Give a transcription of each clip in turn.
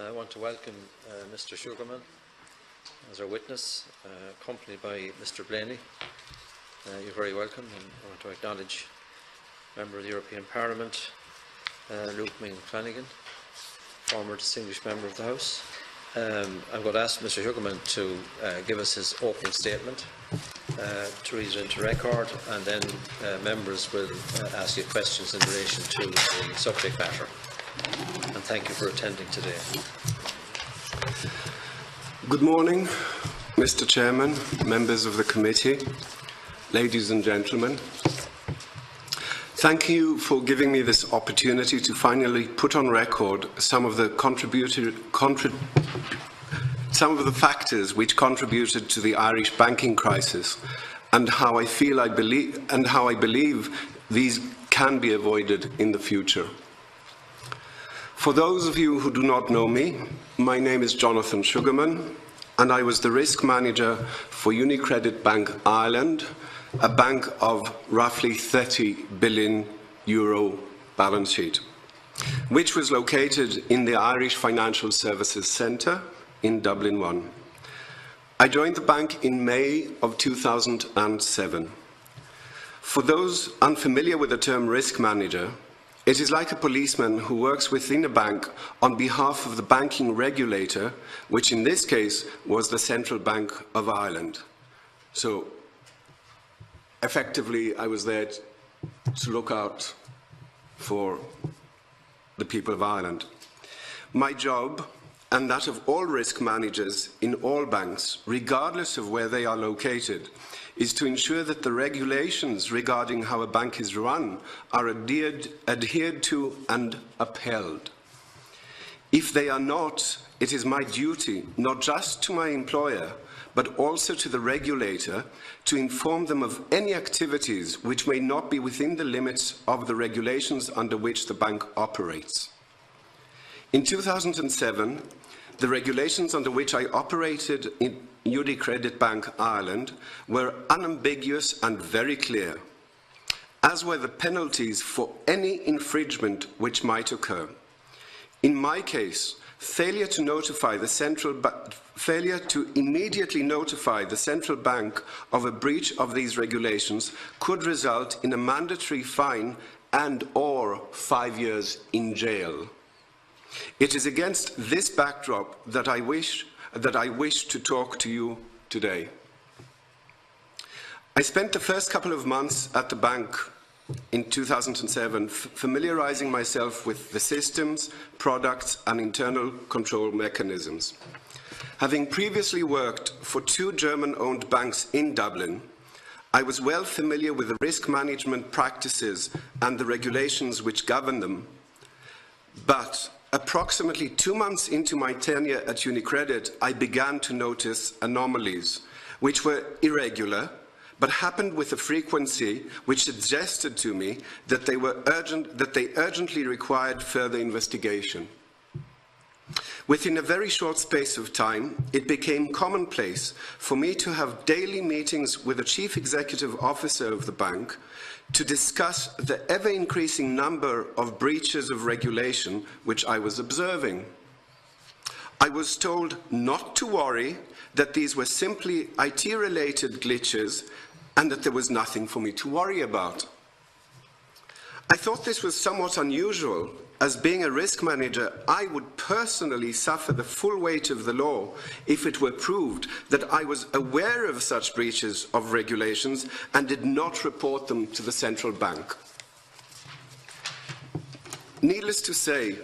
I want to welcome Mr. Sugarman as our witness, accompanied by Mr. Blaney. You're very welcome, and I want to acknowledge Member of the European Parliament, Luke Flanagan, former distinguished member of the House. I'm going to ask Mr. Sugarman to give us his opening statement, to read it into record, and then members will ask you questions in relation to the subject matter. And thank you for attending today. Good morning, Mr. Chairman, members of the committee, ladies and gentlemen. Thank you for giving me this opportunity to finally put on record some of the factors which contributed to the Irish banking crisis, and how I believe these can be avoided in the future. For those of you who do not know me, my name is Jonathon Sugarman, and I was the risk manager for UniCredit Bank Ireland, a bank of roughly €30 billion balance sheet, which was located in the Irish Financial Services Centre in Dublin 1. I joined the bank in May of 2007. For those unfamiliar with the term risk manager, it is like a policeman who works within a bank on behalf of the banking regulator, which in this case was the Central Bank of Ireland. So, effectively, I was there to look out for the people of Ireland. My job, and that of all risk managers in all banks, regardless of where they are located, is to ensure that the regulations regarding how a bank is run are adhered to and upheld. If they are not, it is my duty, not just to my employer, but also to the regulator, to inform them of any activities which may not be within the limits of the regulations under which the bank operates. In 2007, the regulations under which I operated in UniCredit Bank Ireland were unambiguous and very clear, as were the penalties for any infringement which might occur. In my case, failure to immediately notify the central bank of a breach of these regulations could result in a mandatory fine and/or 5 years in jail. It is against this backdrop that I wish to talk to you today. I spent the first couple of months at the bank in 2007 familiarizing myself with the systems, products and internal control mechanisms. Having previously worked for 2 German-owned banks in Dublin, I was well familiar with the risk management practices and the regulations which govern them. But approximately 2 months into my tenure at UniCredit, I began to notice anomalies, which were irregular, but happened with a frequency which suggested to me that they urgently required further investigation. Within a very short space of time, it became commonplace for me to have daily meetings with the Chief Executive Officer of the bank to discuss the ever-increasing number of breaches of regulation which I was observing. I was told not to worry, that these were simply IT-related glitches and that there was nothing for me to worry about. I thought this was somewhat unusual, as being a risk manager, I would personally suffer the full weight of the law if it were proved that I was aware of such breaches of regulations and did not report them to the central bank. Needless to say,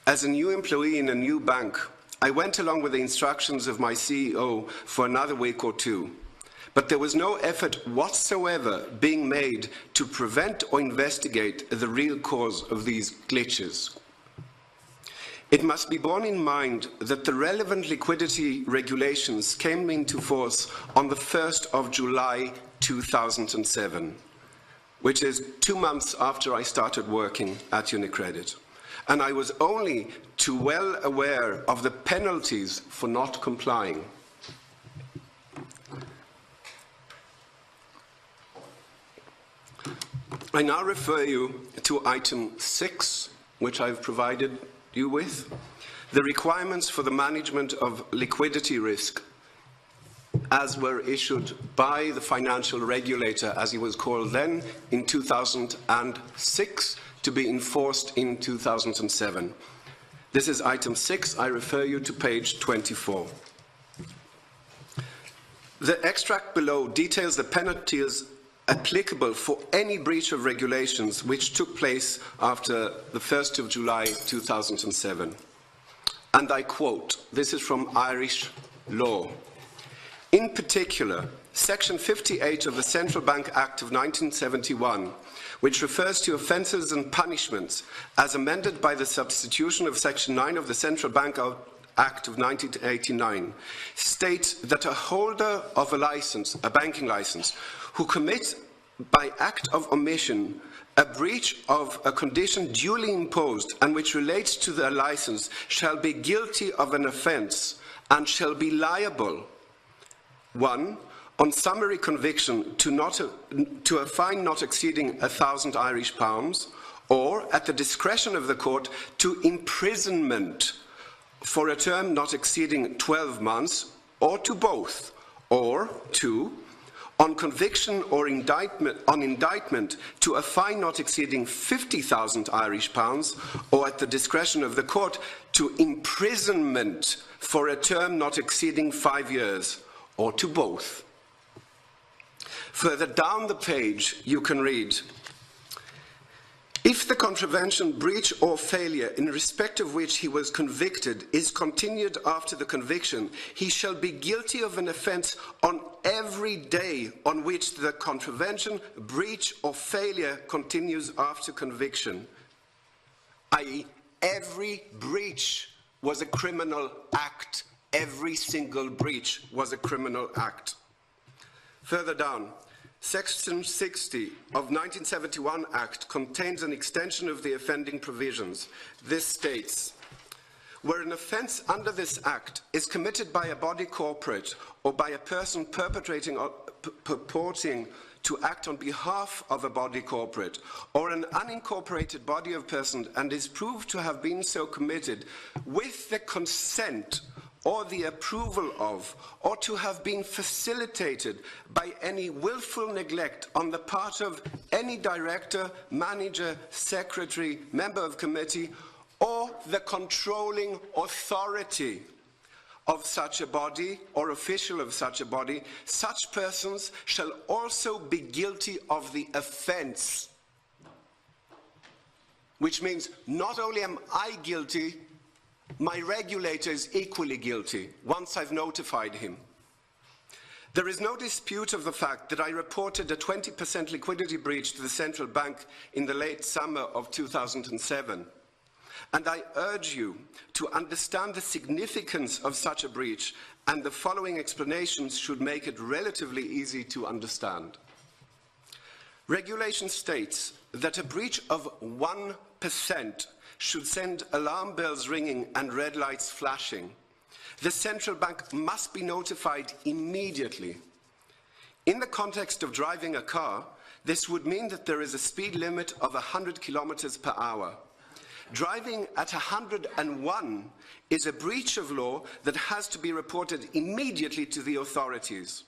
as a new employee in a new bank, I went along with the instructions of my CEO for another week or 2. But there was no effort whatsoever being made to prevent or investigate the real cause of these glitches. It must be borne in mind that the relevant liquidity regulations came into force on the 1st of July 2007, which is 2 months after I started working at UniCredit. And I was only too well aware of the penalties for not complying. I now refer you to item 6, which I've provided you with, the requirements for the management of liquidity risk, as were issued by the financial regulator, as he was called then, in 2006, to be enforced in 2007. This is item 6. I refer you to page 24. The extract below details the penalties applicable for any breach of regulations which took place after the 1st of July 2007. And I quote, this is from Irish law. In particular, Section 58 of the Central Bank Act of 1971, which refers to offences and punishments as amended by the substitution of Section 9 of the Central Bank Act of 1989, states that a holder of a license, a banking license, who commits by act of omission a breach of a condition duly imposed and which relates to the license shall be guilty of an offence and shall be liable, 1, on summary conviction to a fine not exceeding £1,000 Irish, or at the discretion of the court to imprisonment for a term not exceeding 12 months, or to both, or 2, on conviction or indictment to a fine not exceeding £50,000 Irish, or at the discretion of the court to imprisonment for a term not exceeding 5 years, or to both. Further down the page, you can read, if the contravention, breach or failure in respect of which he was convicted is continued after the conviction, he shall be guilty of an offence on every day on which the contravention, breach or failure continues after conviction, i.e. every breach was a criminal act. Every single breach was a criminal act. Further down, Section 60 of 1971 Act contains an extension of the offending provisions. This states, where an offence under this Act is committed by a body corporate or by a person perpetrating or purporting to act on behalf of a body corporate or an unincorporated body of persons and is proved to have been so committed with the consent or the approval of, or to have been facilitated by any willful neglect on the part of any director, manager, secretary, member of committee, or the controlling authority of such a body or official of such a body, such persons shall also be guilty of the offence. Which means not only am I guilty, my regulator is equally guilty once I've notified him. There is no dispute of the fact that I reported a 20% liquidity breach to the central bank in the late summer of 2007. And I urge you to understand the significance of such a breach, and the following explanations should make it relatively easy to understand. Regulation states that a breach of 1% should send alarm bells ringing and red lights flashing. The central bank must be notified immediately. In the context of driving a car, this would mean that there is a speed limit of 100 kilometers per hour. Driving at 101 is a breach of law that has to be reported immediately to the authorities.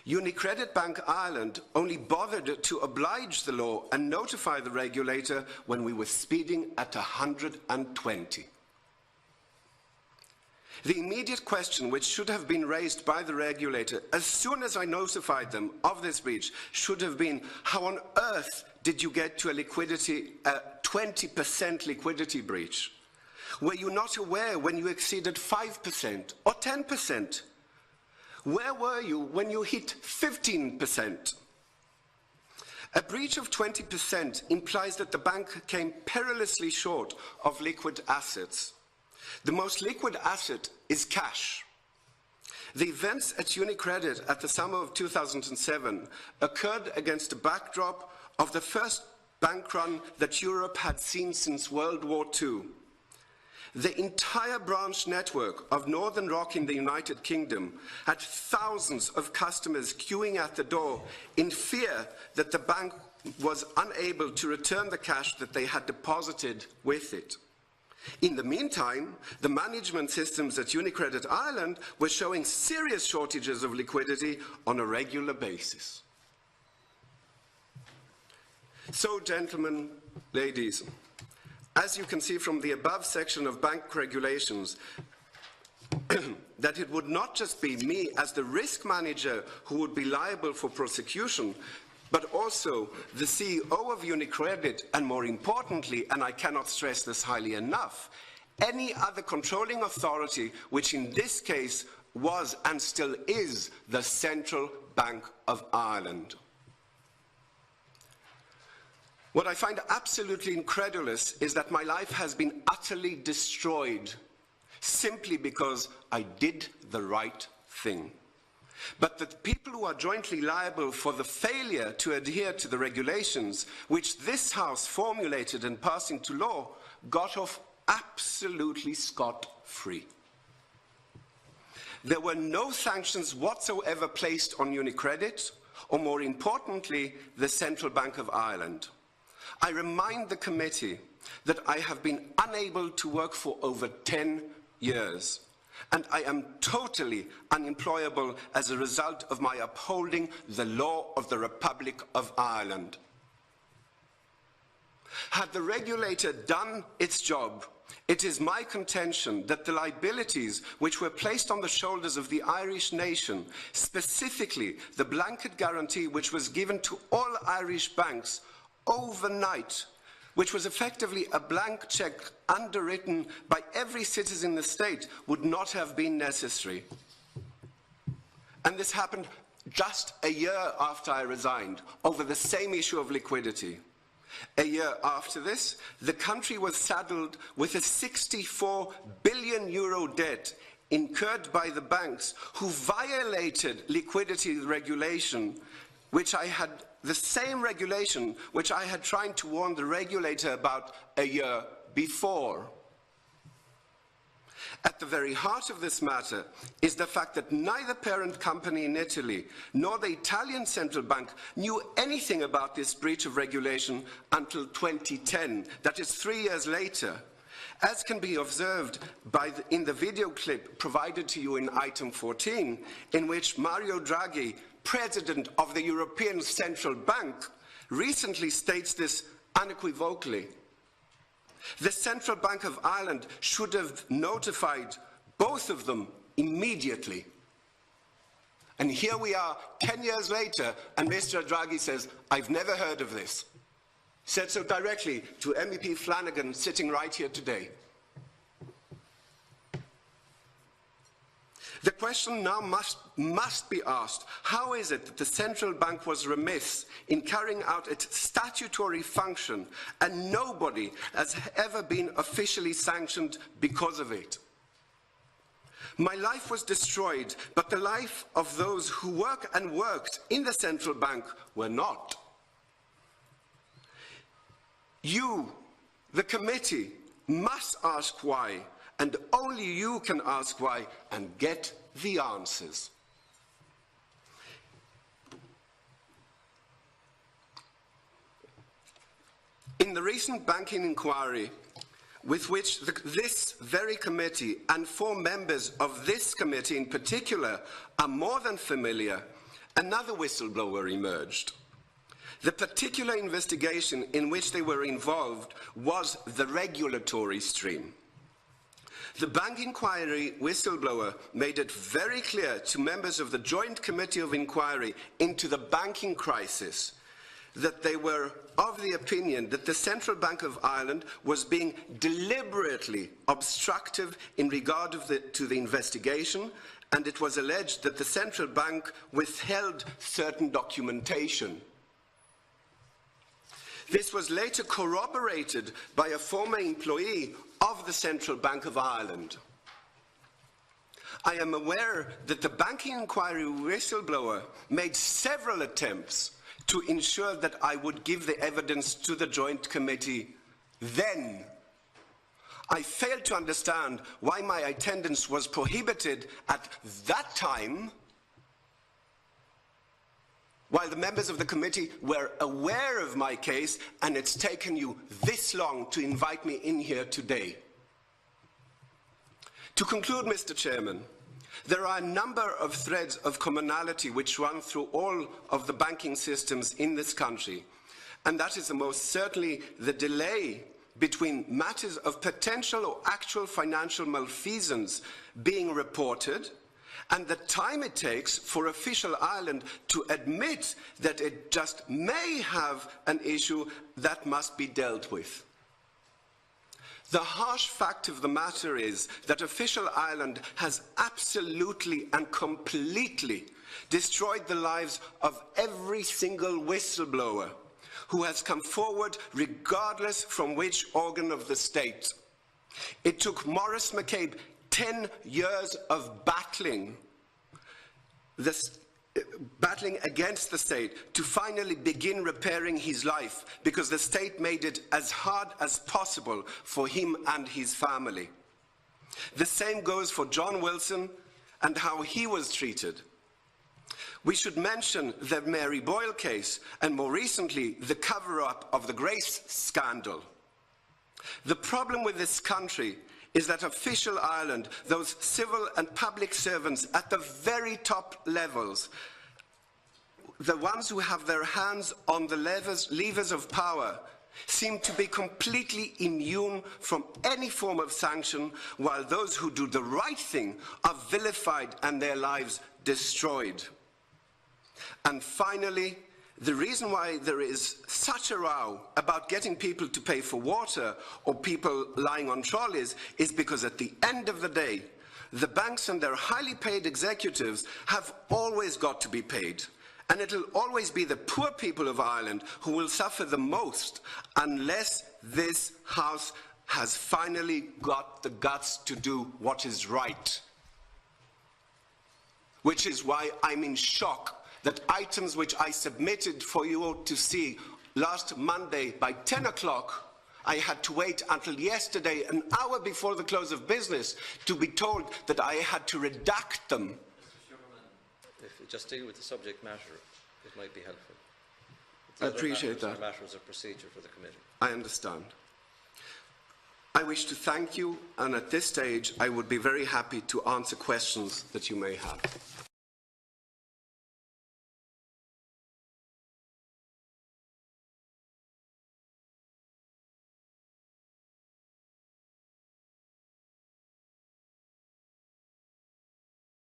UniCredit Bank Ireland only bothered to oblige the law and notify the regulator when we were speeding at 120. The immediate question which should have been raised by the regulator as soon as I notified them of this breach should have been, how on earth did you get to a 20% liquidity breach? Were you not aware when you exceeded 5% or 10%? Where were you when you hit 15%? A breach of 20% implies that the bank came perilously short of liquid assets. The most liquid asset is cash. The events at UniCredit at the summer of 2007 occurred against a backdrop of the first bank run that Europe had seen since World War II. The entire branch network of Northern Rock in the United Kingdom had thousands of customers queuing at the door in fear that the bank was unable to return the cash that they had deposited with it. In the meantime, the management systems at UniCredit Ireland were showing serious shortages of liquidity on a regular basis. So, gentlemen, ladies, as you can see from the above section of bank regulations, that it would not just be me as the risk manager who would be liable for prosecution, but also the CEO of UniCredit, and more importantly, and I cannot stress this highly enough, any other controlling authority, which in this case was and still is the Central Bank of Ireland. What I find absolutely incredulous is that my life has been utterly destroyed simply because I did the right thing. But the people who are jointly liable for the failure to adhere to the regulations which this House formulated and passed into law got off absolutely scot-free. There were no sanctions whatsoever placed on UniCredit, or more importantly, the Central Bank of Ireland. I remind the committee that I have been unable to work for over 10 years. And I am totally unemployable as a result of my upholding the law of the Republic of Ireland. Had the regulator done its job, it is my contention that the liabilities which were placed on the shoulders of the Irish nation, specifically the blanket guarantee which was given to all Irish banks overnight, which was effectively a blank cheque underwritten by every citizen in the state, would not have been necessary. And this happened just a year after I resigned, over the same issue of liquidity. A year after this, the country was saddled with a €64 billion debt incurred by the banks who violated liquidity regulation, the same regulation which I had tried to warn the regulator about a year before. At the very heart of this matter is the fact that neither parent company in Italy nor the Italian Central Bank knew anything about this breach of regulation until 2010, that is 3 years later, as can be observed in the video clip provided to you in item 14, in which Mario Draghi, President of the European Central Bank, recently states this unequivocally. The Central Bank of Ireland should have notified both of them immediately. And here we are 10 years later, and Mr. Draghi says, I've never heard of this. Said so directly to MEP Flanagan, sitting right here today. The question now must be asked, how is it that the Central Bank was remiss in carrying out its statutory function and nobody has ever been officially sanctioned because of it? My life was destroyed, but the life of those who work and worked in the Central Bank were not. You, the committee, must ask why, and only you can ask why and get the answers. In the recent banking inquiry, with which this very committee and 4 members of this committee in particular are more than familiar, another whistleblower emerged. The particular investigation in which they were involved was the regulatory stream. The bank inquiry whistleblower made it very clear to members of the Joint Committee of Inquiry into the banking crisis that they were of the opinion that the Central Bank of Ireland was being deliberately obstructive in regard to the investigation, and it was alleged that the Central Bank withheld certain documentation. This was later corroborated by a former employee of the Central Bank of Ireland. I am aware that the banking inquiry whistleblower made several attempts to ensure that I would give the evidence to the Joint Committee then. I failed to understand why my attendance was prohibited at that time, while the members of the committee were aware of my case, and it's taken you this long to invite me in here today. To conclude, Mr. Chairman, there are a number of threads of commonality which run through all of the banking systems in this country, and that is most certainly the delay between matters of potential or actual financial malfeasance being reported and the time it takes for official Ireland to admit that it just may have an issue that must be dealt with. The harsh fact of the matter is that official Ireland has absolutely and completely destroyed the lives of every single whistleblower who has come forward regardless from which organ of the state. It took Maurice McCabe 10 years of battling against the state to finally begin repairing his life, because the state made it as hard as possible for him and his family. The same goes for John Wilson and how he was treated. We should mention the Mary Boyle case and more recently the cover-up of the Grace scandal. The problem with this country is that official Ireland, those civil and public servants at the very top levels, the ones who have their hands on the levers of power, seem to be completely immune from any form of sanction, while those who do the right thing are vilified and their lives destroyed. And finally, the reason why there is such a row about getting people to pay for water or people lying on trolleys is because at the end of the day, the banks and their highly paid executives have always got to be paid. And it'll always be the poor people of Ireland who will suffer the most unless this House has finally got the guts to do what is right. Which is why I'm in shock that items which I submitted for you all to see last Monday by 10 o'clock, I had to wait until yesterday, an hour before the close of business, to be told that I had to redact them. Mr. Sugarman, if you just deal with the subject matter, it might be helpful. I appreciate that. Matters of procedure for the committee. I understand. I wish to thank you, and at this stage I would be very happy to answer questions that you may have.